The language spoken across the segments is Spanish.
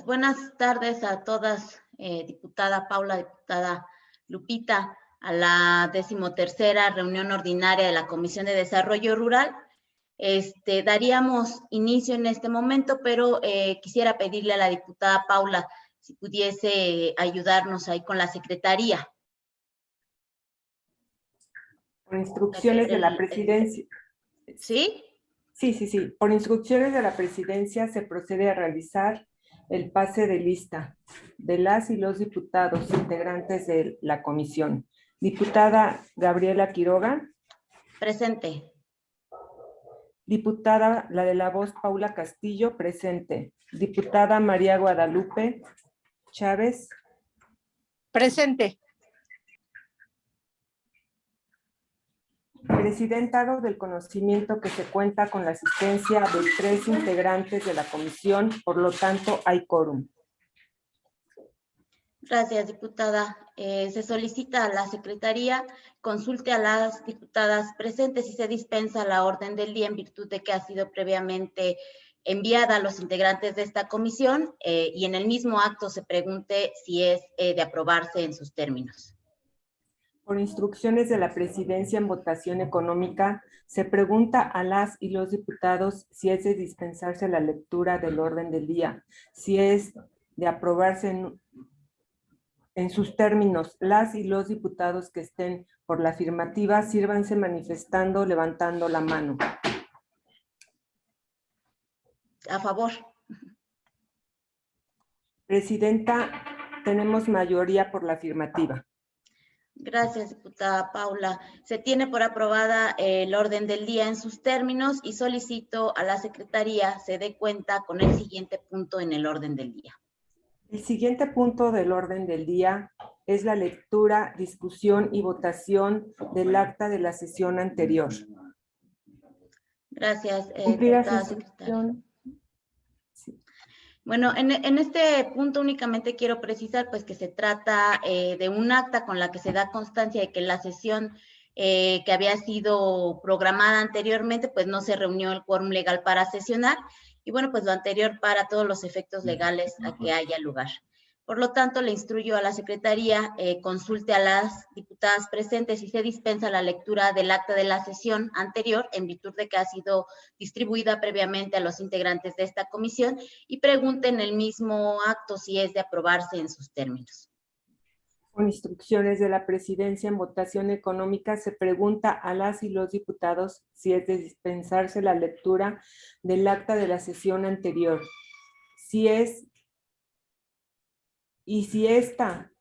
Buenas tardes a todas, diputada Paula, diputada Lupita, a la 13ª reunión ordinaria de la Comisión de Desarrollo Rural. Daríamos inicio en este momento, pero quisiera pedirle a la diputada Paula si pudiese ayudarnos ahí con la secretaría. Por instrucciones de la presidencia. ¿Sí? Sí. Por instrucciones de la presidencia se procede a realizar el pase de lista de las y los diputados integrantes de la comisión. Diputada Gabriela Quiroga. Presente. Diputada, la de la voz, Paula Castillo, presente. Diputada María Guadalupe Chávez. Presente. Presidenta, hago del conocimiento que se cuenta con la asistencia de 3 integrantes de la comisión, por lo tanto hay quórum. Gracias, diputada. Se solicita a la secretaría consulte a las diputadas presentes si se dispensa la orden del día en virtud de que ha sido previamente enviada a los integrantes de esta comisión y en el mismo acto se pregunte si es de aprobarse en sus términos. Por instrucciones de la presidencia en votación económica, se pregunta a las y los diputados si es de dispensarse la lectura del orden del día, si es de aprobarse en sus términos. Las y los diputados que estén por la afirmativa, sírvanse manifestando, levantando la mano. A favor. Presidenta, tenemos mayoría por la afirmativa. Gracias, diputada Paula. Se tiene por aprobada el orden del día en sus términos y solicito a la secretaría se dé cuenta con el siguiente punto en el orden del día. El siguiente punto del orden del día es la lectura, discusión y votación del acta de la sesión anterior. Gracias, diputada secretaria. Sí. Bueno, en este punto únicamente quiero precisar pues que se trata de un acta con la que se da constancia de que la sesión que había sido programada anteriormente pues no se reunió el quórum legal para sesionar y bueno pues lo anterior para todos los efectos legales a que haya lugar. Por lo tanto, le instruyo a la secretaría, consulte a las diputadas presentes si se dispensa la lectura del acta de la sesión anterior, en virtud de que ha sido distribuida previamente a los integrantes de esta comisión, y pregunte en el mismo acto si es de aprobarse en sus términos. Con instrucciones de la presidencia en votación económica, se pregunta a las y los diputados si es de dispensarse la lectura del acta de la sesión anterior. Si es y si esta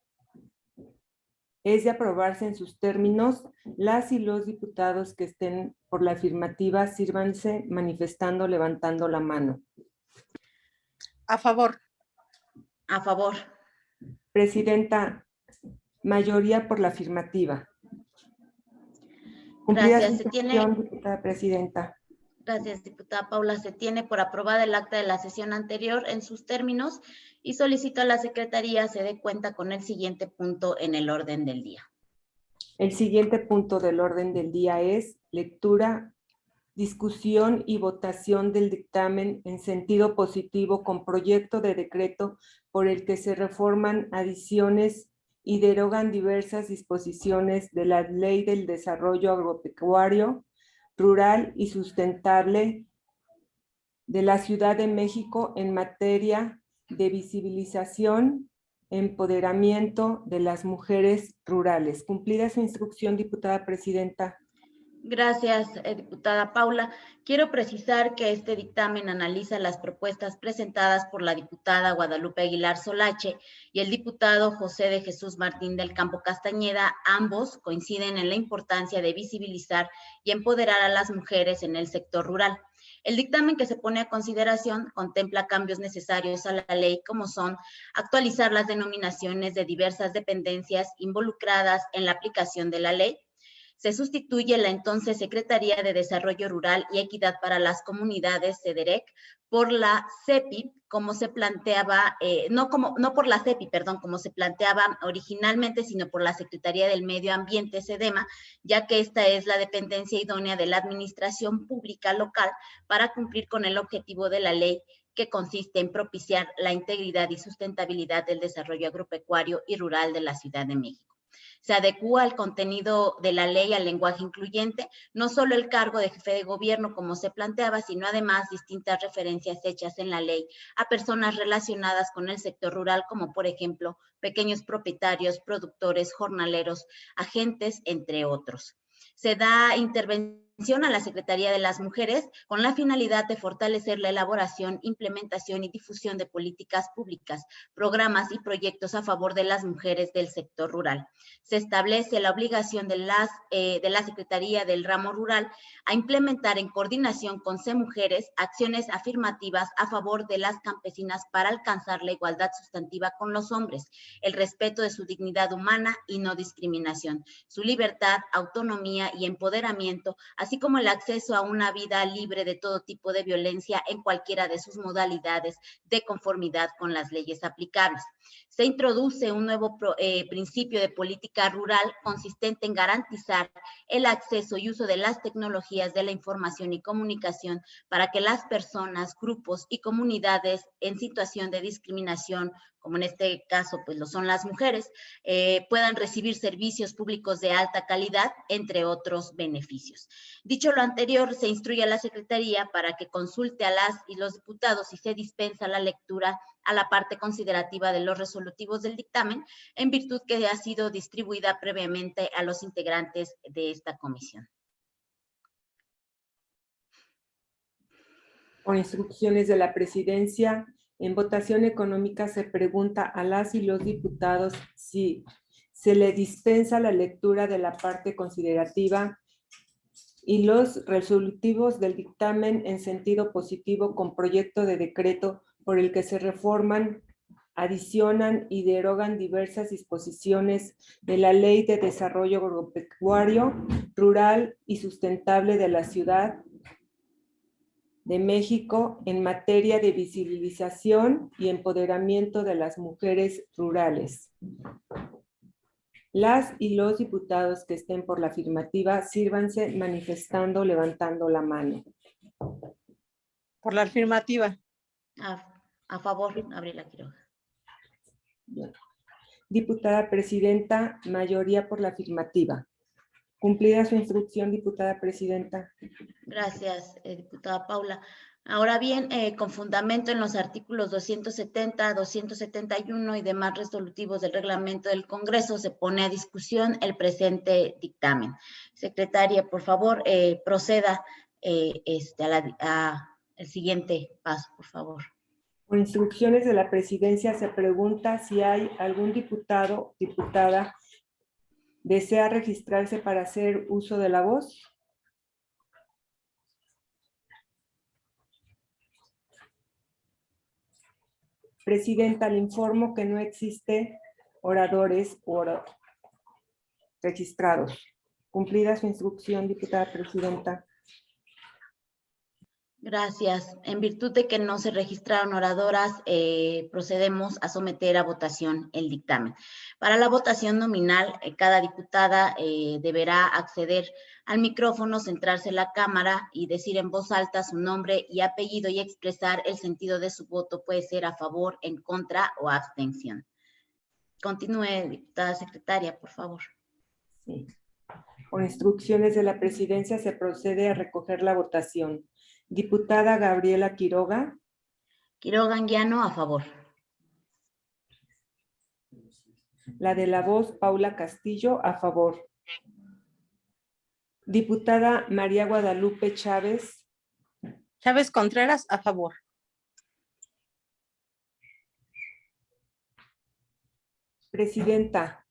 es de aprobarse en sus términos, las y los diputados que estén por la afirmativa, sírvanse manifestando, levantando la mano. A favor. A favor. Presidenta, mayoría por la afirmativa. Cumplida Gracias. su instrucción, diputada presidenta. Gracias, diputada Paula. Se tiene por aprobada el acta de la sesión anterior en sus términos y solicito a la secretaría se dé cuenta con el siguiente punto en el orden del día. El siguiente punto del orden del día es lectura, discusión y votación del dictamen en sentido positivo con proyecto de decreto por el que se reforman, adiciones y derogan diversas disposiciones de la Ley del Desarrollo Agropecuario, Rural y Sustentable de la Ciudad de México en materia de visibilización, empoderamiento de las mujeres rurales. Cumplida su instrucción, diputada presidenta. Gracias, diputada Paula. Quiero precisar que este dictamen analiza las propuestas presentadas por la diputada Guadalupe Aguilar Solache y el diputado José de Jesús Martín del Campo Castañeda. Ambos coinciden en la importancia de visibilizar y empoderar a las mujeres en el sector rural. El dictamen que se pone a consideración contempla cambios necesarios a la ley, como son actualizar las denominaciones de diversas dependencias involucradas en la aplicación de la ley. Se sustituye la entonces Secretaría de Desarrollo Rural y Equidad para las Comunidades, SEDEREC, por la CEPI, como se planteaba, no por la CEPI, perdón, como se planteaba originalmente, sino por la Secretaría del Medio Ambiente, SEDEMA, ya que esta es la dependencia idónea de la administración pública local para cumplir con el objetivo de la ley, que consiste en propiciar la integridad y sustentabilidad del desarrollo agropecuario y rural de la Ciudad de México. Se adecúa el contenido de la ley al lenguaje incluyente, no solo el cargo de jefe de gobierno como se planteaba, sino además distintas referencias hechas en la ley a personas relacionadas con el sector rural, como por ejemplo pequeños propietarios, productores, jornaleros, agentes, entre otros. Se da intervención a la Secretaría de las Mujeres con la finalidad de fortalecer la elaboración, implementación y difusión de políticas públicas, programas y proyectos a favor de las mujeres del sector rural. Se establece la obligación de la Secretaría del Ramo Rural a implementar en coordinación con CEMujeres acciones afirmativas a favor de las campesinas para alcanzar la igualdad sustantiva con los hombres, el respeto de su dignidad humana y no discriminación, su libertad, autonomía y empoderamiento, así como el acceso a una vida libre de todo tipo de violencia en cualquiera de sus modalidades, de conformidad con las leyes aplicables. Se introduce un nuevo principio de política rural consistente en garantizar el acceso y uso de las tecnologías de la información y comunicación para que las personas, grupos y comunidades en situación de discriminación, como en este caso pues lo son las mujeres, puedan recibir servicios públicos de alta calidad, entre otros beneficios. Dicho lo anterior, se instruye a la Secretaría para que consulte a las y los diputados si se dispensa la lectura a la parte considerativa de los resolutivos del dictamen, en virtud que ha sido distribuida previamente a los integrantes de esta comisión. Por instrucciones de la Presidencia, en votación económica se pregunta a las y los diputados si se le dispensa la lectura de la parte considerativa y los resolutivos del dictamen en sentido positivo con proyecto de decreto por el que se reforman, adicionan y derogan diversas disposiciones de la Ley de Desarrollo Agropecuario, Rural y Sustentable de la Ciudad de México en materia de visibilización y empoderamiento de las mujeres rurales. Las y los diputados que estén por la afirmativa, sírvanse manifestando, levantando la mano. Por la afirmativa. A favor, Gabriela Quiroga. Bien. Diputada Presidenta, mayoría por la afirmativa. Cumplida su instrucción, diputada Presidenta. Gracias, diputada Paula. Ahora bien, con fundamento en los artículos 270, 271 y demás resolutivos del reglamento del Congreso, se pone a discusión el presente dictamen. Secretaria, por favor, proceda al siguiente paso, por favor. Por instrucciones de la Presidencia se pregunta si hay algún diputado, diputada, desea registrarse para hacer uso de la voz. Presidenta, le informo que no existe oradores registrados. Cumplida su instrucción, diputada Presidenta. Gracias. En virtud de que no se registraron oradoras, procedemos a someter a votación el dictamen. Para la votación nominal, cada diputada deberá acceder al micrófono, centrarse en la cámara y decir en voz alta su nombre y apellido y expresar el sentido de su voto. Puede ser a favor, en contra o abstención. Continúe, diputada secretaria, por favor. Sí. Por instrucciones de la Presidencia se procede a recoger la votación. Diputada Gabriela Quiroga. Quiroga Anguiano, a favor. La de la voz, Paula Castillo, a favor. Diputada María Guadalupe Chávez. Chávez Contreras, a favor. Presidenta,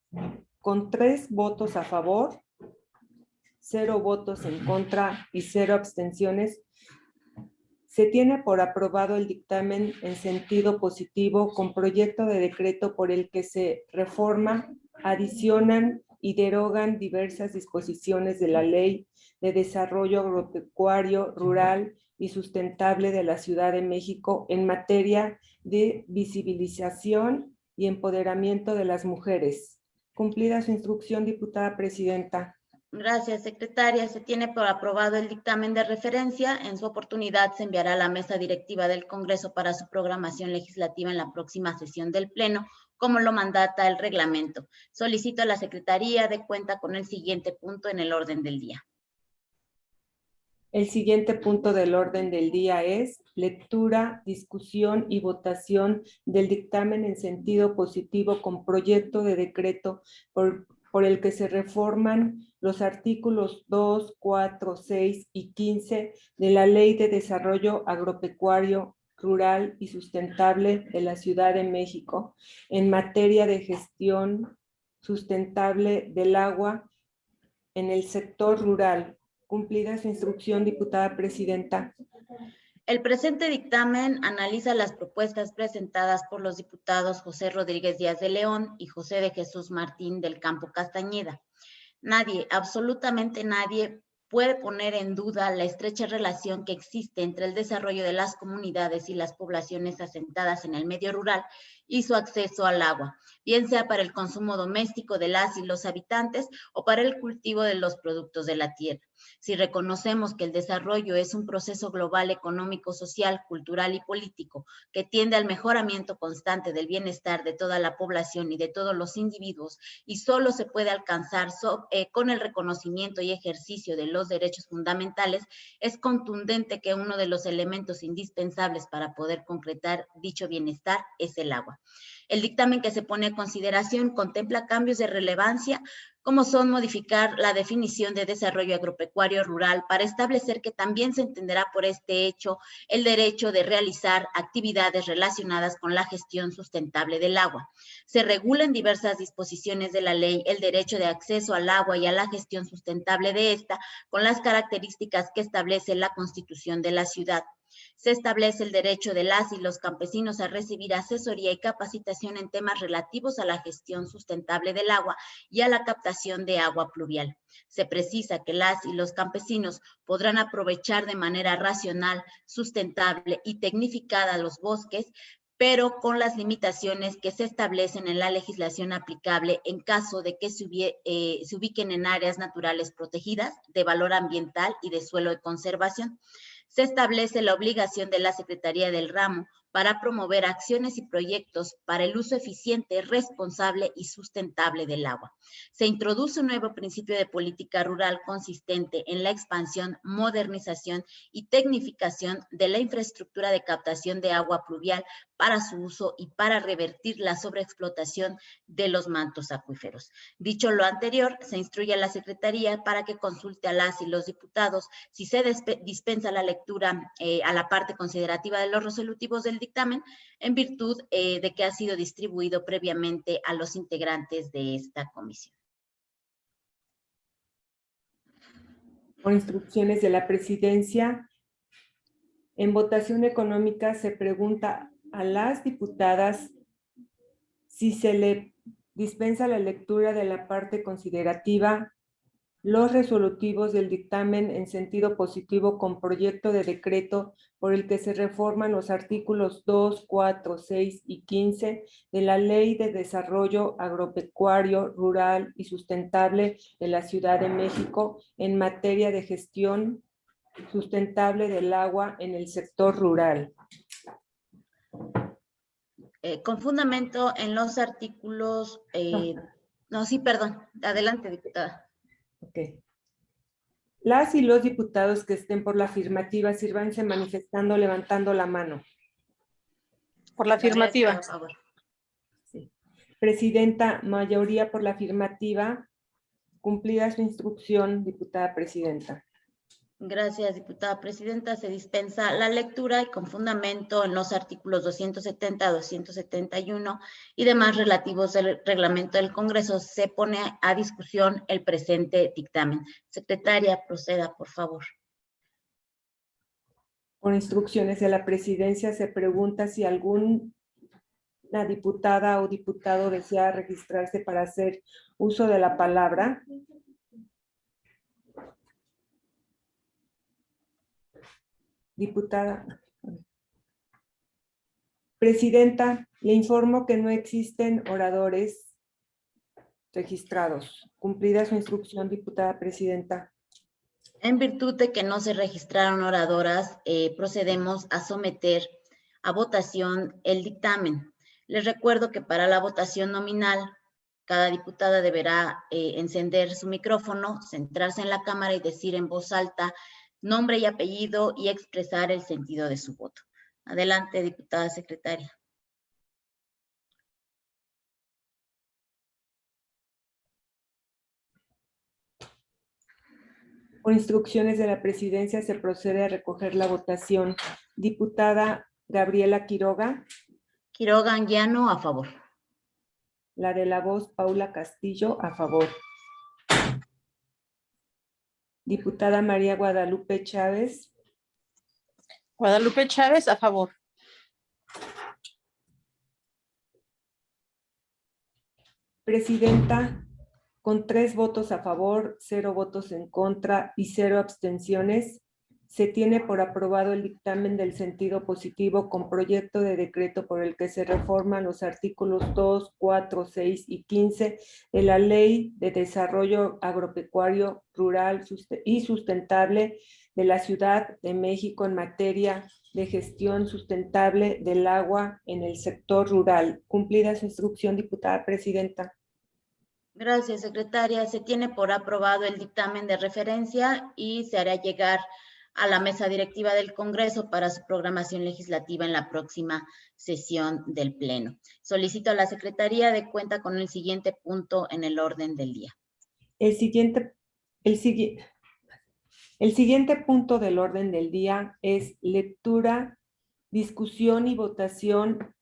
con 3 votos a favor, 0 votos en contra y 0 abstenciones, se tiene por aprobado el dictamen en sentido positivo con proyecto de decreto por el que se reforma, adicionan y derogan diversas disposiciones de la Ley de Desarrollo Agropecuario, Rural y Sustentable de la Ciudad de México en materia de visibilización y empoderamiento de las mujeres. Cumplida su instrucción, diputada Presidenta. Gracias, secretaria. Se tiene por aprobado el dictamen de referencia. En su oportunidad se enviará a la mesa directiva del Congreso para su programación legislativa en la próxima sesión del Pleno, como lo mandata el reglamento. Solicito a la Secretaría de cuenta con el siguiente punto en el orden del día. El siguiente punto del orden del día es lectura, discusión y votación del dictamen en sentido positivo con proyecto de decreto por el que se reforman los artículos 2, 4, 6 y 15 de la Ley de Desarrollo Agropecuario, Rural y Sustentable de la Ciudad de México en materia de gestión sustentable del agua en el sector rural. Cumplida su instrucción, diputada presidenta. El presente dictamen analiza las propuestas presentadas por los diputados José Rodríguez Díaz de León y José de Jesús Martín del Campo Castañeda. Nadie, absolutamente nadie, puede poner en duda la estrecha relación que existe entre el desarrollo de las comunidades y las poblaciones asentadas en el medio rural y su acceso al agua, bien sea para el consumo doméstico de las y los habitantes o para el cultivo de los productos de la tierra. Si reconocemos que el desarrollo es un proceso global económico, social, cultural y político que tiende al mejoramiento constante del bienestar de toda la población y de todos los individuos, y solo se puede alcanzar con el reconocimiento y ejercicio de los derechos fundamentales, es contundente que uno de los elementos indispensables para poder concretar dicho bienestar es el agua. El dictamen que se pone a consideración contempla cambios de relevancia, como son modificar la definición de desarrollo agropecuario rural para establecer que también se entenderá por este hecho el derecho de realizar actividades relacionadas con la gestión sustentable del agua. Se regula en diversas disposiciones de la ley el derecho de acceso al agua y a la gestión sustentable de esta, con las características que establece la Constitución de la ciudad. Se establece el derecho de las y los campesinos a recibir asesoría y capacitación en temas relativos a la gestión sustentable del agua y a la captación de agua pluvial. Se precisa que las y los campesinos podrán aprovechar de manera racional, sustentable y tecnificada los bosques, pero con las limitaciones que se establecen en la legislación aplicable en caso de que se ubiquen en áreas naturales protegidas, de valor ambiental y de suelo de conservación. Se establece la obligación de la Secretaría del Ramo para promover acciones y proyectos para el uso eficiente, responsable y sustentable del agua. Se introduce un nuevo principio de política rural consistente en la expansión, modernización y tecnificación de la infraestructura de captación de agua pluvial para su uso y para revertir la sobreexplotación de los mantos acuíferos. Dicho lo anterior, se instruye a la Secretaría para que consulte a las y los diputados si se dispensa la lectura a la parte considerativa de los resolutivos del dictamen, en virtud de que ha sido distribuido previamente a los integrantes de esta comisión. Por instrucciones de la presidencia, en votación económica se pregunta a las diputadas si se le dispensa la lectura de la parte considerativa, los resolutivos del dictamen en sentido positivo con proyecto de decreto por el que se reforman los artículos 2, 4, 6 y 15 de la Ley de Desarrollo Agropecuario, Rural y Sustentable de la Ciudad de México en materia de gestión sustentable del agua en el sector rural. Con fundamento en los artículos... no, sí, perdón. Adelante, diputada. Ok. Las y los diputados que estén por la afirmativa, sírvanse manifestando, levantando la mano. Por la afirmativa. Sí. Presidenta, mayoría por la afirmativa. Cumplida su instrucción, diputada presidenta. Gracias, diputada presidenta. Se dispensa la lectura y con fundamento en los artículos 270, 271 y demás relativos del reglamento del Congreso, se pone a discusión el presente dictamen. Secretaria, proceda, por favor. Por instrucciones de la presidencia, se pregunta si alguna diputada o diputado desea registrarse para hacer uso de la palabra. Diputada. Presidenta, le informo que no existen oradores registrados. Cumplida su instrucción, diputada presidenta. En virtud de que no se registraron oradoras, procedemos a someter a votación el dictamen. Les recuerdo que para la votación nominal, cada diputada deberá encender su micrófono, centrarse en la cámara y decir en voz alta nombre y apellido y expresar el sentido de su voto. Adelante, diputada secretaria. Por instrucciones de la presidencia se procede a recoger la votación. Diputada Gabriela Quiroga. Quiroga Anguiano, a favor. La de la voz, Paula Castillo, a favor. Diputada María Guadalupe Chávez. Guadalupe Chávez, a favor. Presidenta, con 3 votos a favor, 0 votos en contra y 0 abstenciones, se tiene por aprobado el dictamen del sentido positivo con proyecto de decreto por el que se reforman los artículos 2, 4, 6 y 15 de la Ley de Desarrollo Agropecuario Rural y Sustentable de la Ciudad de México en materia de gestión sustentable del agua en el sector rural. Cumplida su instrucción, diputada presidenta. Gracias, secretaria. Se tiene por aprobado el dictamen de referencia y se hará llegar a la mesa directiva del Congreso para su programación legislativa en la próxima sesión del Pleno. Solicito a la Secretaría de cuenta con el siguiente punto en el orden del día. El siguiente punto del orden del día es lectura, discusión y votación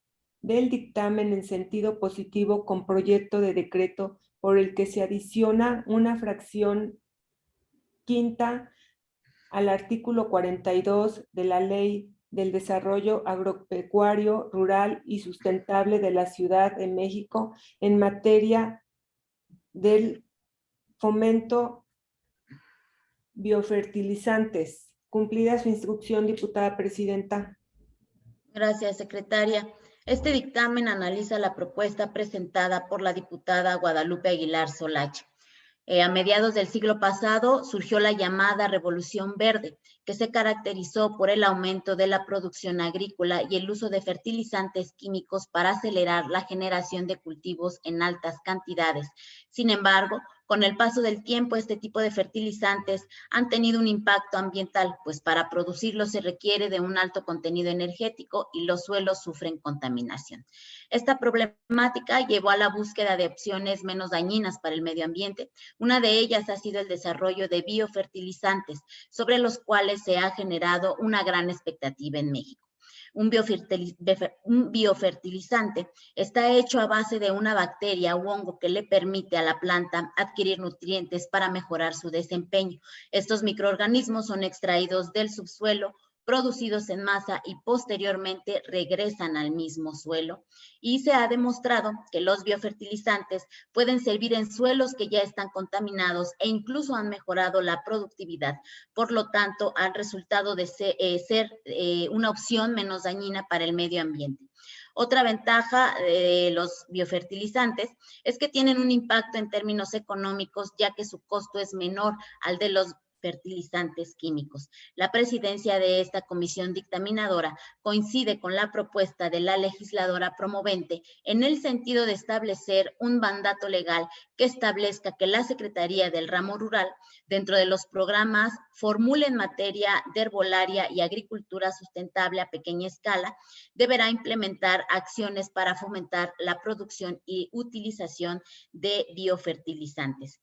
del dictamen en sentido positivo con proyecto de decreto por el que se adiciona una fracción quinta al artículo 42 de la Ley del Desarrollo Agropecuario, Rural y Sustentable de la Ciudad de México en materia del fomento biofertilizantes. Cumplida su instrucción, diputada presidenta. Gracias, secretaria. Este dictamen analiza la propuesta presentada por la diputada Guadalupe Aguilar Solache. A mediados del siglo pasado surgió la llamada Revolución Verde, que se caracterizó por el aumento de la producción agrícola y el uso de fertilizantes químicos para acelerar la generación de cultivos en altas cantidades. Sin embargo, con el paso del tiempo, este tipo de fertilizantes han tenido un impacto ambiental, pues para producirlos se requiere de un alto contenido energético y los suelos sufren contaminación. Esta problemática llevó a la búsqueda de opciones menos dañinas para el medio ambiente. Una de ellas ha sido el desarrollo de biofertilizantes, sobre los cuales se ha generado una gran expectativa en México. Un biofertilizante está hecho a base de una bacteria u hongo que le permite a la planta adquirir nutrientes para mejorar su desempeño. Estos microorganismos son extraídos del subsuelo, producidos en masa y posteriormente regresan al mismo suelo. Y se ha demostrado que los biofertilizantes pueden servir en suelos que ya están contaminados e incluso han mejorado la productividad. Por lo tanto, han resultado de ser una opción menos dañina para el medio ambiente. Otra ventaja de los biofertilizantes es que tienen un impacto en términos económicos, ya que su costo es menor al de los fertilizantes químicos. La presidencia de esta comisión dictaminadora coincide con la propuesta de la legisladora promovente en el sentido de establecer un mandato legal que establezca que la Secretaría del Ramo Rural, dentro de los programas, formule en materia de herbolaria y agricultura sustentable a pequeña escala, deberá implementar acciones para fomentar la producción y utilización de biofertilizantes.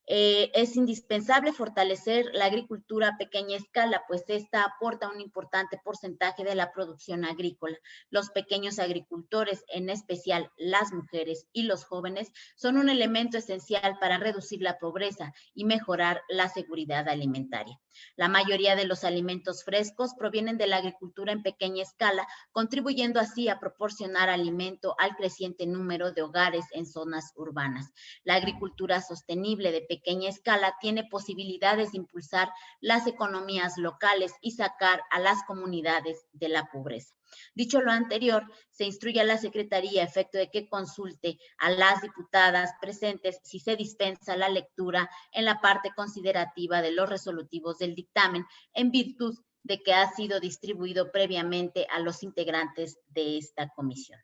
Es indispensable fortalecer la agricultura a pequeña escala, pues esta aporta un importante porcentaje de la producción agrícola. Los pequeños agricultores, en especial las mujeres y los jóvenes, son un elemento esencial para reducir la pobreza y mejorar la seguridad alimentaria. La mayoría de los alimentos frescos provienen de la agricultura en pequeña escala, contribuyendo así a proporcionar alimento al creciente número de hogares en zonas urbanas. La agricultura sostenible de pequeña escala tiene posibilidades de impulsar las economías locales y sacar a las comunidades de la pobreza. Dicho lo anterior, se instruye a la Secretaría a efecto de que consulte a las diputadas presentes si se dispensa la lectura en la parte considerativa de los resolutivos del dictamen, en virtud de que ha sido distribuido previamente a los integrantes de esta comisión.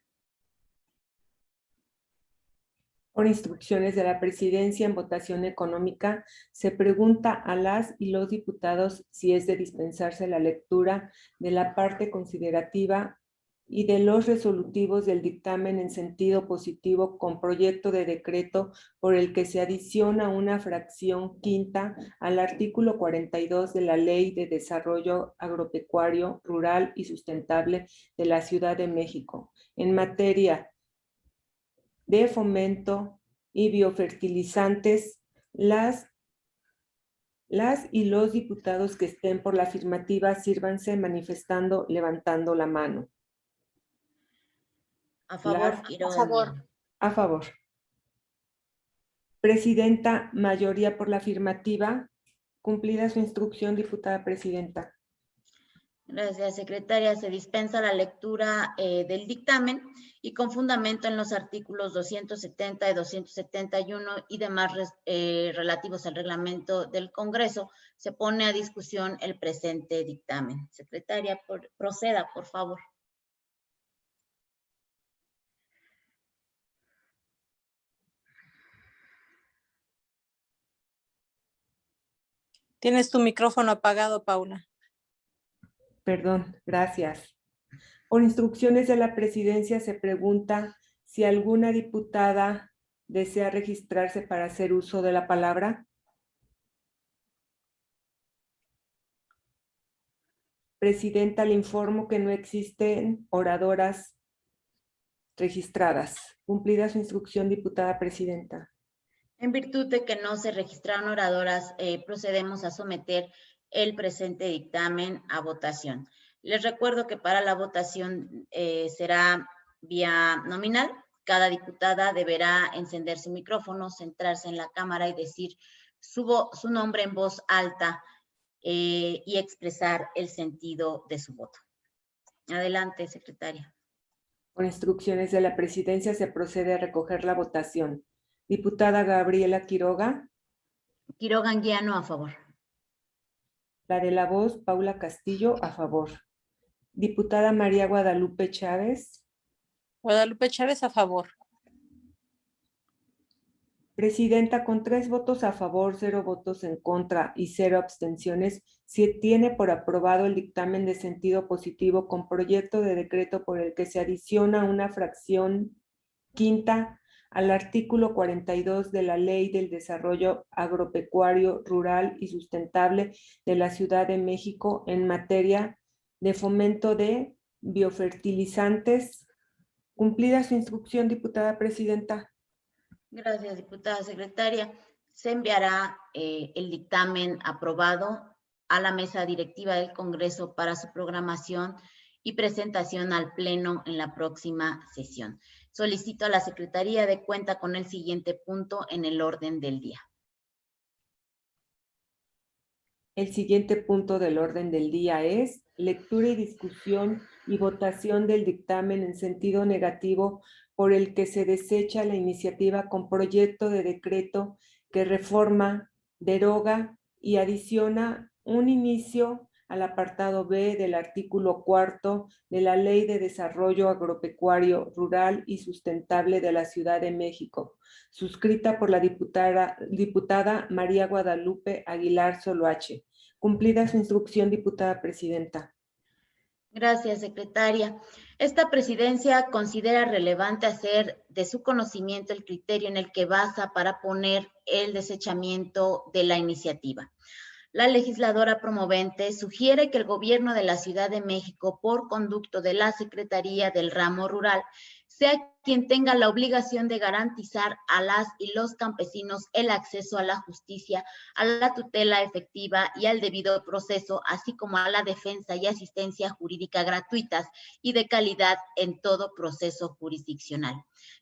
Por instrucciones de la Presidencia en votación económica, se pregunta a las y los diputados si es de dispensarse la lectura de la parte considerativa y de los resolutivos del dictamen en sentido positivo con proyecto de decreto por el que se adiciona una fracción quinta al artículo 42 de la Ley de Desarrollo Agropecuario, Rural y Sustentable de la Ciudad de México en materia de fomento y biofertilizantes. Las y los diputados que estén por la afirmativa sírvanse manifestando levantando la mano. A favor, Quiroga. A favor. Presidenta, mayoría por la afirmativa. Cumplida su instrucción, diputada presidenta. Gracias, secretaria. Se dispensa la lectura del dictamen y con fundamento en los artículos 270 y 271 y demás relativos al reglamento del Congreso, se pone a discusión el presente dictamen. Secretaria, proceda, por favor. Tienes tu micrófono apagado, Paula. Perdón, gracias. Por instrucciones de la presidencia se pregunta si alguna diputada desea registrarse para hacer uso de la palabra. Presidenta, le informo que no existen oradoras registradas. Cumplida su instrucción, diputada presidenta. En virtud de que no se registraron oradoras, procedemos a someter el presente dictamen a votación. Les recuerdo que para la votación será vía nominal. Cada diputada deberá encender su micrófono, centrarse en la cámara y decir su nombre en voz alta y expresar el sentido de su voto. Adelante, secretaria. Por instrucciones de la presidencia se procede a recoger la votación. Diputada Gabriela Quiroga. Quiroga Anguiano, a favor. La de la voz, Paula Castillo, a favor. Diputada María Guadalupe Chávez. Guadalupe Chávez, a favor. Presidenta, con 3 votos a favor, 0 votos en contra y 0 abstenciones, se tiene por aprobado el dictamen de sentido positivo con proyecto de decreto por el que se adiciona una fracción quinta al artículo 42 de la Ley del Desarrollo Agropecuario, Rural y Sustentable de la Ciudad de México en materia de fomento de biofertilizantes. Cumplida su instrucción, diputada presidenta. Gracias, diputada secretaria. Se enviará el dictamen aprobado a la mesa directiva del Congreso para su programación y presentación al Pleno en la próxima sesión. Solicito a la Secretaría de cuenta con el siguiente punto en el orden del día. El siguiente punto del orden del día es lectura y discusión y votación del dictamen en sentido negativo por el que se desecha la iniciativa con proyecto de decreto que reforma, deroga y adiciona un inicio al apartado B del artículo 4 de la Ley de Desarrollo Agropecuario, Rural y Sustentable de la Ciudad de México, suscrita por la diputada María Guadalupe Aguilar Soloache. Cumplida su instrucción, diputada presidenta. Gracias, secretaria. Esta presidencia considera relevante hacer de su conocimiento el criterio en el que basa para poner el desechamiento de la iniciativa. La legisladora promovente sugiere que el gobierno de la Ciudad de México, por conducto de la Secretaría del Ramo Rural, sea quien tenga la obligación de garantizar a las y los campesinos el acceso a la justicia, a la tutela efectiva y al debido proceso, así como a la defensa y asistencia jurídica gratuitas y de calidad en todo proceso jurisdiccional.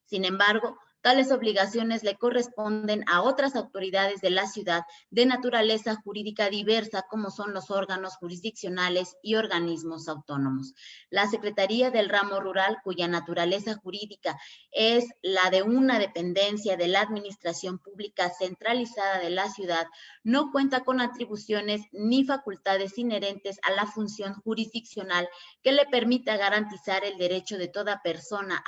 Sin embargo, Tales obligaciones le corresponden a otras autoridades de la ciudad de naturaleza jurídica diversa, como son los órganos jurisdiccionales y organismos autónomos. La Secretaría del Ramo Rural, cuya naturaleza jurídica es la de una dependencia de la Administración Pública Centralizada de la ciudad, no cuenta con atribuciones ni facultades inherentes a la función jurisdiccional que le permita garantizar el derecho de toda persona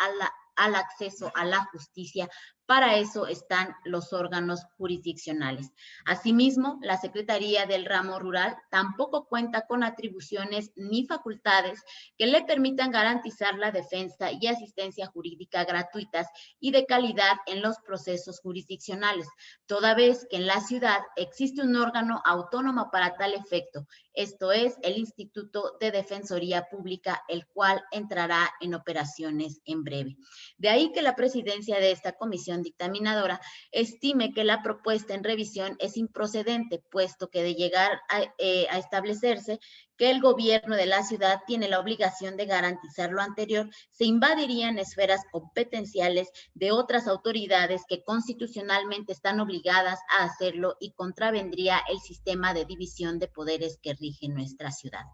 al acceso a la justicia. Para eso están los órganos jurisdiccionales. Asimismo, la Secretaría del Ramo Rural tampoco cuenta con atribuciones ni facultades que le permitan garantizar la defensa y asistencia jurídica gratuitas y de calidad en los procesos jurisdiccionales, toda vez que en la ciudad existe un órgano autónomo para tal efecto. Esto es el Instituto de Defensoría Pública, el cual entrará en operaciones en breve. De ahí que la presidencia de esta comisión dictaminadora estime que la propuesta en revisión es improcedente, puesto que de llegar a establecerse que el gobierno de la ciudad tiene la obligación de garantizar lo anterior, se invadirían esferas competenciales de otras autoridades que constitucionalmente están obligadas a hacerlo y contravendría el sistema de división de poderes que rige nuestra ciudad.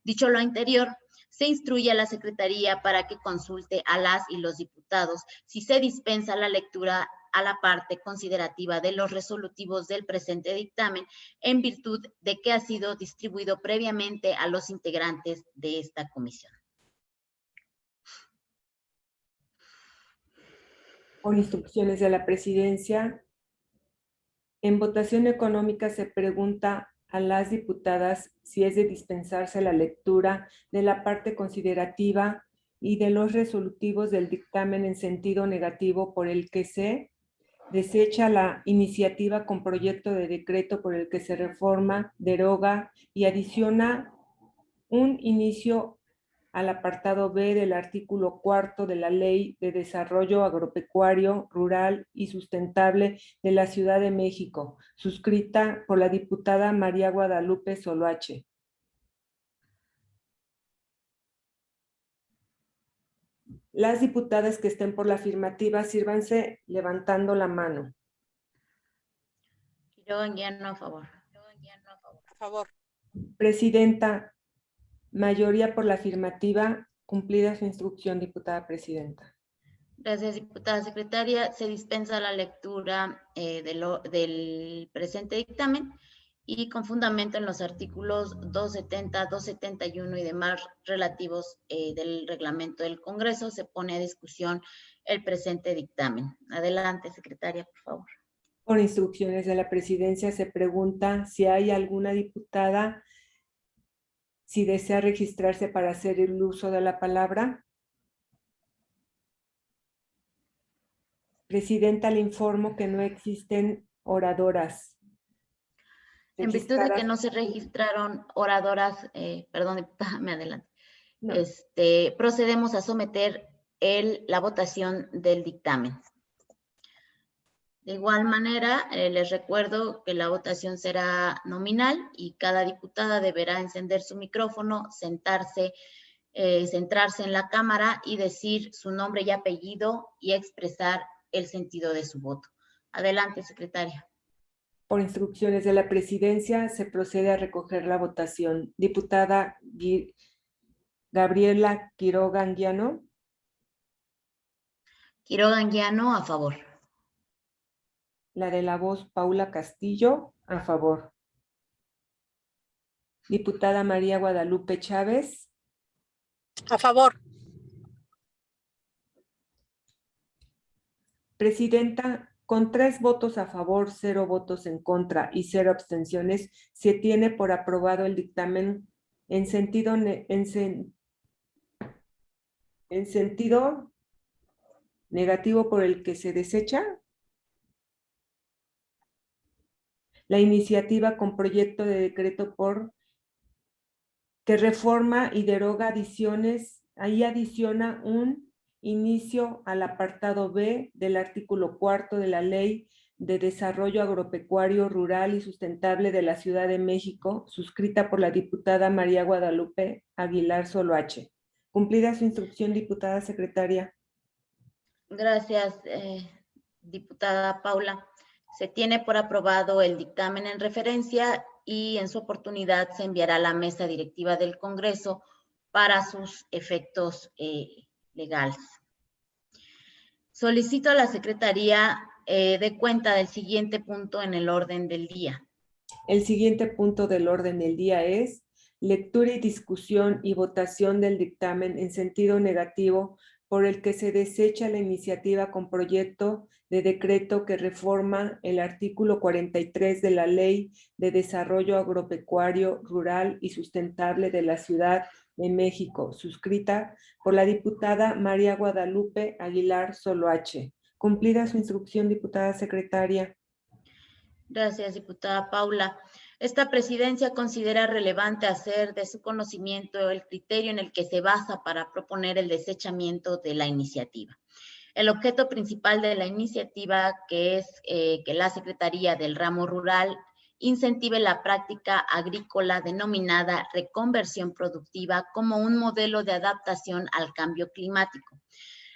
Dicho lo anterior, se instruye a la Secretaría para que consulte a las y los diputados si se dispensa la lectura a la parte considerativa de los resolutivos del presente dictamen, en virtud de que ha sido distribuido previamente a los integrantes de esta comisión. Por instrucciones de la presidencia, en votación económica se pregunta a las diputadas si es de dispensarse la lectura de la parte considerativa y de los resolutivos del dictamen en sentido negativo por el que se desecha la iniciativa con proyecto de decreto por el que se reforma, deroga y adiciona un inicio al apartado B del artículo 4 de la Ley de Desarrollo Agropecuario, Rural y Sustentable de la Ciudad de México, suscrita por la diputada María Guadalupe Soloache. Las diputadas que estén por la afirmativa, sírvanse levantando la mano. Quiroga Anguiano, a favor. A favor. Presidenta, mayoría por la afirmativa, cumplida su instrucción, diputada presidenta. Gracias, diputada secretaria. Se dispensa la lectura del presente dictamen y con fundamento en los artículos 270, 271 y demás relativos del reglamento del Congreso, se pone a discusión el presente dictamen. Adelante, secretaria, por favor. Por instrucciones de la presidencia se pregunta si hay alguna diputada, si desea registrarse para hacer el uso de la palabra. Presidenta, le informo que no existen oradoras. En virtud de que no se registraron oradoras, perdón, diputada, me adelanto. No. Procedemos a someter la votación del dictamen. De igual manera, les recuerdo que la votación será nominal y cada diputada deberá encender su micrófono, centrarse en la cámara y decir su nombre y apellido y expresar el sentido de su voto. Adelante, secretaria. Por instrucciones de la presidencia, se procede a recoger la votación. Diputada Gabriela Quiroga Anguiano. Quiroga Anguiano, a favor. La de la voz, Paula Castillo, a favor. Diputada María Guadalupe Chávez. A favor. Presidenta, con 3 votos a favor, 0 votos en contra y 0 abstenciones, se tiene por aprobado el dictamen en sentido negativo por el que se desecha la iniciativa con proyecto de decreto por que reforma y deroga adiciones, ahí adiciona un inicio al apartado B del artículo 4 de la Ley de Desarrollo Agropecuario, Rural y Sustentable de la Ciudad de México, suscrita por la diputada María Guadalupe Aguilar Soloache. Cumplida su instrucción, diputada secretaria. Gracias, diputada Paula. Se tiene por aprobado el dictamen en referencia y en su oportunidad se enviará a la mesa directiva del Congreso para sus efectos legales. Solicito a la Secretaría de cuenta del siguiente punto en el orden del día. El siguiente punto del orden del día es lectura y discusión y votación del dictamen en sentido negativo por el que se desecha la iniciativa con proyecto de decreto que reforma el artículo 43 de la Ley de Desarrollo Agropecuario, Rural y Sustentable de la Ciudad de México, suscrita por la diputada María Guadalupe Aguilar Soloache. Cumplida su instrucción, diputada secretaria. Gracias, diputada Paula. Esta presidencia considera relevante hacer de su conocimiento el criterio en el que se basa para proponer el desechamiento de la iniciativa. El objeto principal de la iniciativa, que es que la Secretaría del Ramo Rural incentive la práctica agrícola denominada reconversión productiva como un modelo de adaptación al cambio climático.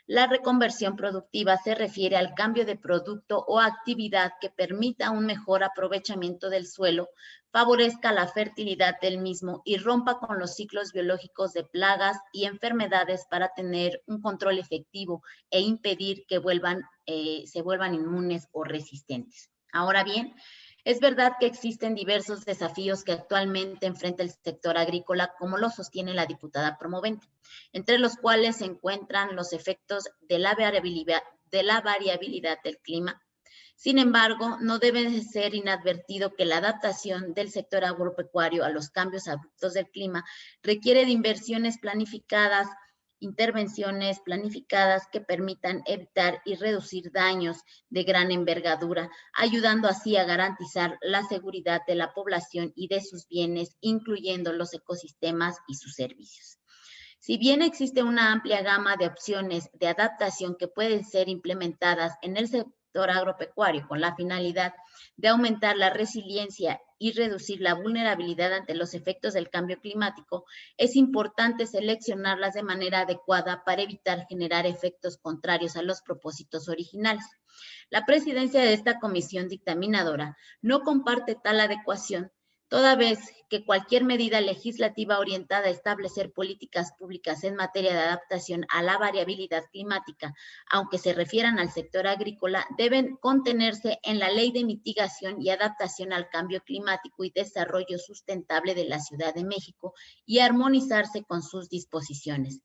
La reconversión productiva se refiere al cambio de producto o actividad que permita un mejor aprovechamiento del suelo, favorezca la fertilidad del mismo y rompa con los ciclos biológicos de plagas y enfermedades para tener un control efectivo e impedir que se vuelvan inmunes o resistentes. Ahora bien, es verdad que existen diversos desafíos que actualmente enfrenta el sector agrícola, como lo sostiene la diputada promovente, entre los cuales se encuentran los efectos de la variabilidad del clima. Sin embargo, no debe de ser inadvertido que la adaptación del sector agropecuario a los cambios abruptos del clima requiere de inversiones planificadas, intervenciones planificadas que permitan evitar y reducir daños de gran envergadura, ayudando así a garantizar la seguridad de la población y de sus bienes, incluyendo los ecosistemas y sus servicios. Si bien existe una amplia gama de opciones de adaptación que pueden ser implementadas en el sector agropecuario con la finalidad de aumentar la resiliencia y reducir la vulnerabilidad ante los efectos del cambio climático, es importante seleccionarlas de manera adecuada para evitar generar efectos contrarios a los propósitos originales. La presidencia de esta comisión dictaminadora no comparte tal adecuación, toda vez que cualquier medida legislativa orientada a establecer políticas públicas en materia de adaptación a la variabilidad climática, aunque se refieran al sector agrícola, deben contenerse en la Ley de Mitigación y Adaptación al Cambio Climático y Desarrollo Sustentable de la Ciudad de México y armonizarse con sus disposiciones.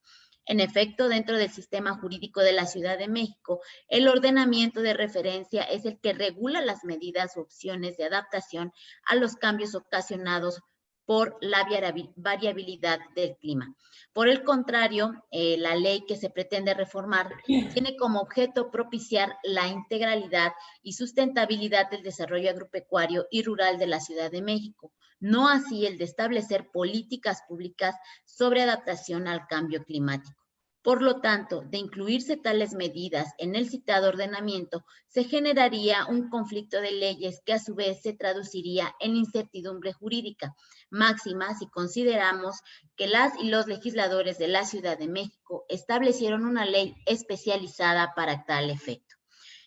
En efecto, dentro del sistema jurídico de la Ciudad de México, el ordenamiento de referencia es el que regula las medidas u opciones de adaptación a los cambios ocasionados por la variabilidad del clima. Por el contrario, la ley que se pretende reformar tiene como objeto propiciar la integralidad y sustentabilidad del desarrollo agropecuario y rural de la Ciudad de México, no así el de establecer políticas públicas sobre adaptación al cambio climático. Por lo tanto, de incluirse tales medidas en el citado ordenamiento, se generaría un conflicto de leyes que a su vez se traduciría en incertidumbre jurídica, máxima si consideramos que las y los legisladores de la Ciudad de México establecieron una ley especializada para tal efecto.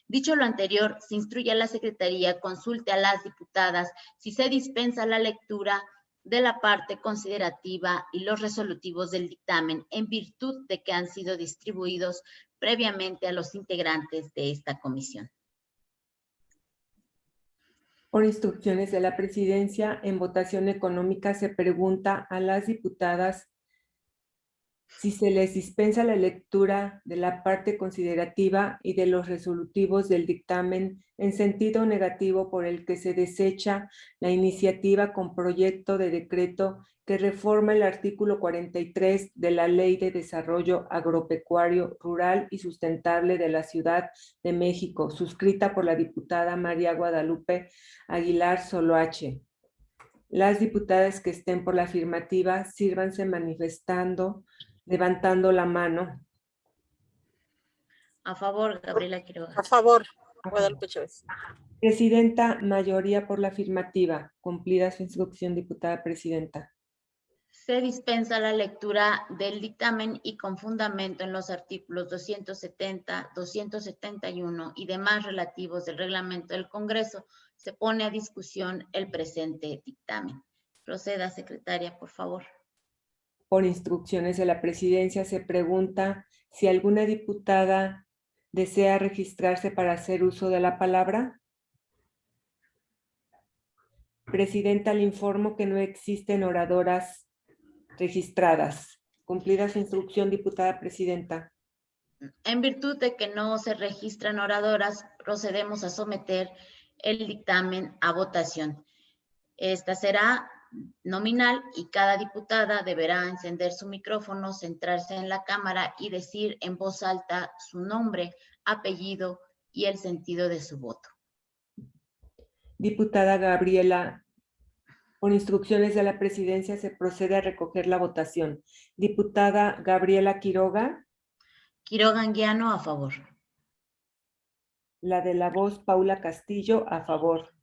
Dicho lo anterior, se instruye a la Secretaría consulte a las diputadas si se dispensa la lectura de la parte considerativa y los resolutivos del dictamen en virtud de que han sido distribuidos previamente a los integrantes de esta comisión. Por instrucciones de la presidencia, en votación económica se pregunta a las diputadas si se les dispensa la lectura de la parte considerativa y de los resolutivos del dictamen en sentido negativo por el que se desecha la iniciativa con proyecto de decreto que reforma el artículo 43 de la Ley de Desarrollo Agropecuario, Rural y Sustentable de la Ciudad de México, suscrita por la diputada María Guadalupe Aguilar Soloache. Las diputadas que estén por la afirmativa, sírvanse manifestando, levantando la mano. A favor, Gabriela Quiroga. A favor, Guadalupe Chávez. Presidenta, mayoría por la afirmativa. Cumplida su instrucción, diputada presidenta. Se dispensa la lectura del dictamen y con fundamento en los artículos 270, 271 y demás relativos del reglamento del Congreso, se pone a discusión el presente dictamen. Proceda, secretaria, por favor. Por instrucciones de la presidencia, se pregunta si alguna diputada desea registrarse para hacer uso de la palabra. Presidenta, le informo que no existen oradoras registradas. Cumplida su instrucción, diputada presidenta. En virtud de que no se registran oradoras, procedemos a someter el dictamen a votación. Esta será nominal y cada diputada deberá encender su micrófono, centrarse en la cámara y decir en voz alta su nombre, apellido y el sentido de su voto. Diputada Gabriela, por instrucciones de la presidencia se procede a recoger la votación. Diputada Gabriela Quiroga. Quiroga Anguiano, a favor. La de la voz, Paula Castillo, a favor.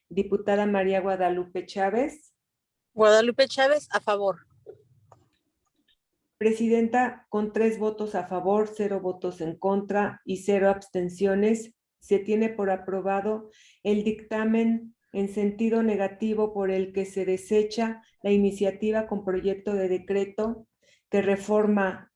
Diputada María Guadalupe Chávez. Guadalupe Chávez, a favor. Presidenta, con 3 votos a favor, 0 votos en contra y 0 abstenciones, se tiene por aprobado el dictamen en sentido negativo por el que se desecha la iniciativa con proyecto de decreto que reforma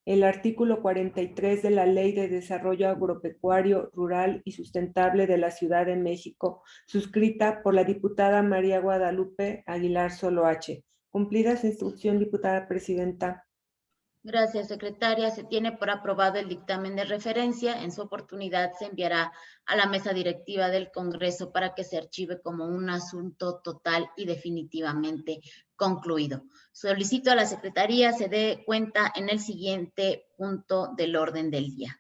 el artículo 43 de la Ley de Desarrollo Agropecuario, Rural y Sustentable de la Ciudad de México, suscrita por la diputada María Guadalupe Aguilar Soloache. Cumplida su instrucción, diputada presidenta. Gracias, secretaria. Se tiene por aprobado el dictamen de referencia. En su oportunidad se enviará a la mesa directiva del Congreso para que se archive como un asunto total y definitivamente concluido. Solicito a la secretaría se dé cuenta en el siguiente punto del orden del día.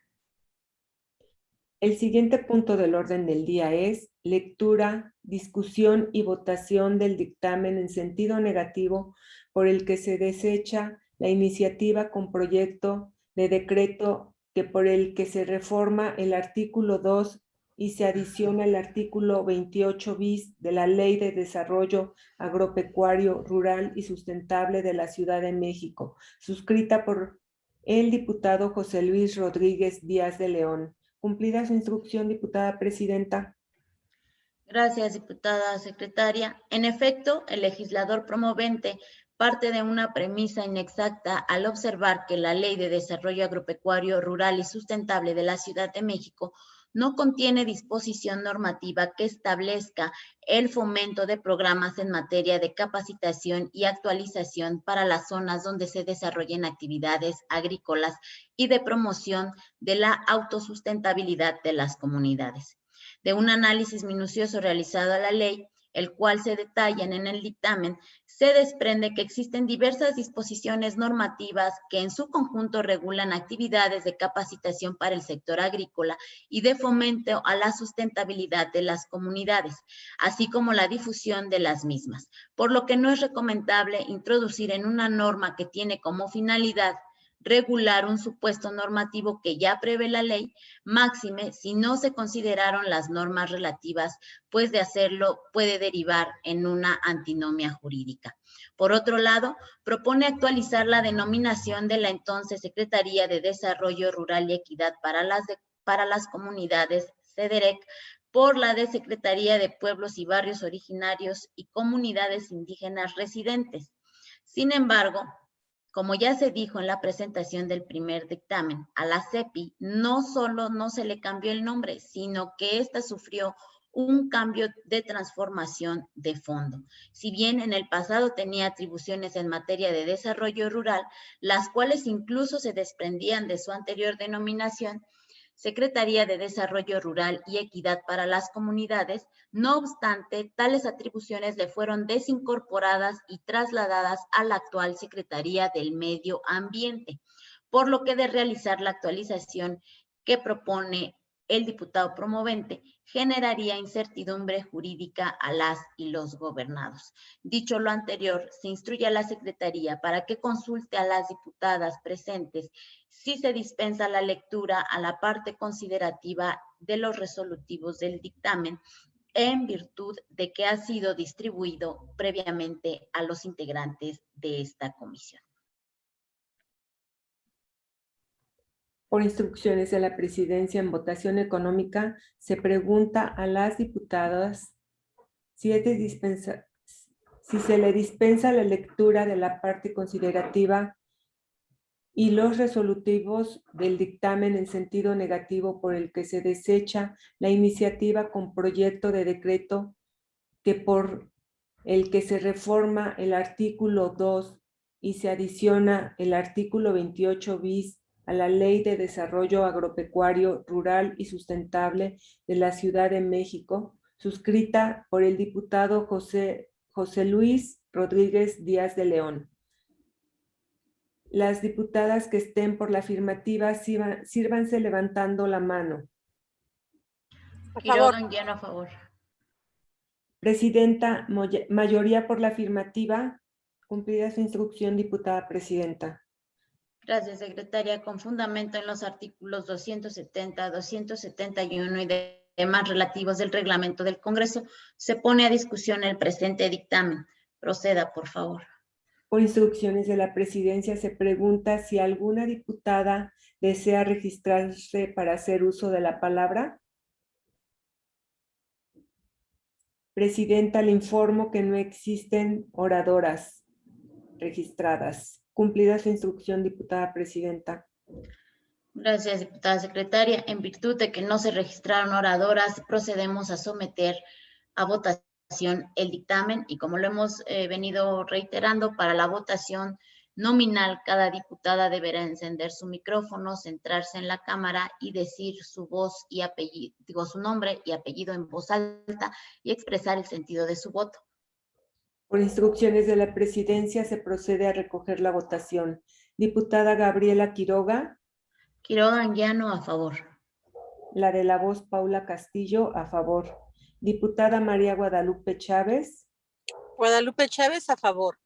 El siguiente punto del orden del día es lectura, discusión y votación del dictamen en sentido negativo por el que se desecha la iniciativa con proyecto de decreto por el que se reforma el artículo 2 y se adiciona el artículo 28 bis de la Ley de Desarrollo Agropecuario, Rural y Sustentable de la Ciudad de México, suscrita por el diputado José Luis Rodríguez Díaz de León. Cumplida su instrucción, diputada presidenta. Gracias, diputada secretaria. En efecto, el legislador promovente parte de una premisa inexacta al observar que la Ley de Desarrollo Agropecuario, Rural y Sustentable de la Ciudad de México no contiene disposición normativa que establezca el fomento de programas en materia de capacitación y actualización para las zonas donde se desarrollen actividades agrícolas y de promoción de la autosustentabilidad de las comunidades. De un análisis minucioso realizado a la ley, el cual se detallan en el dictamen, se desprende que existen diversas disposiciones normativas que en su conjunto regulan actividades de capacitación para el sector agrícola y de fomento a la sustentabilidad de las comunidades, así como la difusión de las mismas, por lo que no es recomendable introducir en una norma que tiene como finalidad regular un supuesto normativo que ya prevé la ley, máxime si no se consideraron las normas relativas, pues de hacerlo puede derivar en una antinomia jurídica. Por otro lado, propone actualizar la denominación de la entonces Secretaría de Desarrollo Rural y Equidad para las Comunidades, SEDEREC, por la de Secretaría de Pueblos y Barrios Originarios y Comunidades Indígenas Residentes. Sin embargo, como ya se dijo en la presentación del primer dictamen, a la CEPI no solo no se le cambió el nombre, sino que ésta sufrió un cambio de transformación de fondo. Si bien en el pasado tenía atribuciones en materia de desarrollo rural, las cuales incluso se desprendían de su anterior denominación, Secretaría de Desarrollo Rural y Equidad para las Comunidades, no obstante, tales atribuciones le fueron desincorporadas y trasladadas a la actual Secretaría del Medio Ambiente, por lo que de realizar la actualización que propone el diputado promovente generaría incertidumbre jurídica a las y los gobernados. Dicho lo anterior, se instruye a la Secretaría para que consulte a las diputadas presentes si se dispensa la lectura a la parte considerativa de los resolutivos del dictamen en virtud de que ha sido distribuido previamente a los integrantes de esta comisión. Por instrucciones de la Presidencia en votación económica, se pregunta a las diputadas si se le dispensa la lectura de la parte considerativa y los resolutivos del dictamen en sentido negativo por el que se desecha la iniciativa con proyecto de decreto que por el que se reforma el artículo 2 y se adiciona el artículo 28 bis a la Ley de Desarrollo Agropecuario, Rural y Sustentable de la Ciudad de México, suscrita por el diputado José Luis Rodríguez Díaz de León. Las diputadas que estén por la afirmativa, sírvanse levantando la mano. A favor. Quiroga Anguiano, a favor. Presidenta, mayoría por la afirmativa. Cumplida su instrucción, diputada presidenta. Gracias, secretaria. Con fundamento en los artículos 270, 271 y demás relativos del reglamento del Congreso, se pone a discusión el presente dictamen. Proceda, por favor. Por instrucciones de la presidencia, se pregunta si alguna diputada desea registrarse para hacer uso de la palabra. Presidenta, le informo que no existen oradoras registradas. Cumplida su instrucción, diputada presidenta. Gracias, diputada secretaria. En virtud de que no se registraron oradoras, procedemos a someter a votación el dictamen y como lo hemos venido reiterando, para la votación nominal, cada diputada deberá encender su micrófono, centrarse en la cámara y decir su voz y apellido, su nombre y apellido en voz alta y expresar el sentido de su voto. Por instrucciones de la presidencia, se procede a recoger la votación. Diputada Gabriela Quiroga. Quiroga Anguiano, a favor. La de la voz, Paula Castillo, a favor. Diputada María Guadalupe Chávez. Guadalupe Chávez, a favor.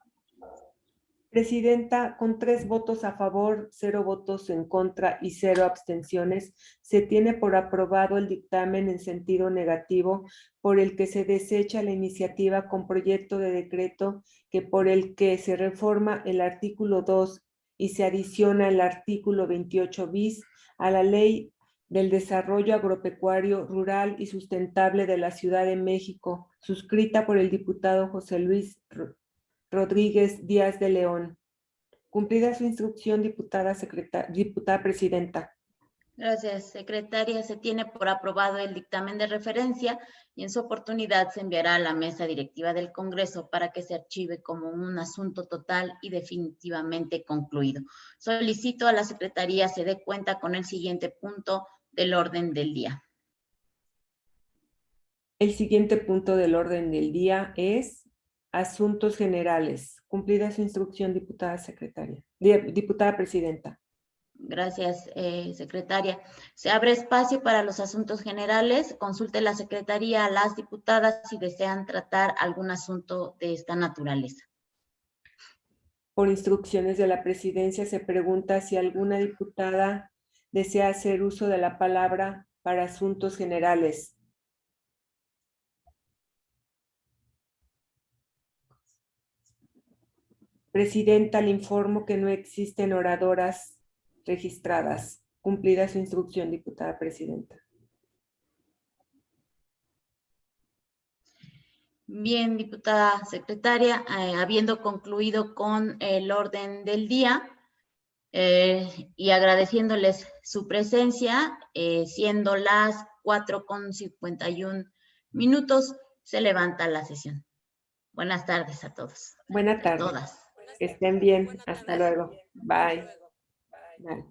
Presidenta, con 3 votos a favor, 0 votos en contra y 0 abstenciones, se tiene por aprobado el dictamen en sentido negativo por el que se desecha la iniciativa con proyecto de decreto que por el que se reforma el artículo 2 y se adiciona el artículo 28 bis a la Ley del Desarrollo Agropecuario, Rural y Sustentable de la Ciudad de México, suscrita por el diputado José Luis Rodríguez Díaz de León. Cumplida su instrucción, diputada presidenta. Gracias, secretaria. Se tiene por aprobado el dictamen de referencia y en su oportunidad se enviará a la mesa directiva del Congreso para que se archive como un asunto total y definitivamente concluido. Solicito a la secretaría se dé cuenta con el siguiente punto del orden del día. El siguiente punto del orden del día es asuntos generales. Cumplida su instrucción, diputada secretaria. Diputada presidenta. Gracias, secretaria. Se abre espacio para los asuntos generales. Consulte la secretaría a las diputadas si desean tratar algún asunto de esta naturaleza. Por instrucciones de la presidencia, se pregunta si alguna diputada desea hacer uso de la palabra para asuntos generales. Presidenta, le informo que no existen oradoras registradas. Cumplida su instrucción, diputada presidenta. Bien, diputada secretaria, habiendo concluido con el orden del día y agradeciéndoles su presencia, siendo las 4:51, se levanta la sesión. Buenas tardes a todos. Buenas tardes. A todas. Que estén bien. Hasta luego. Bye. Bye.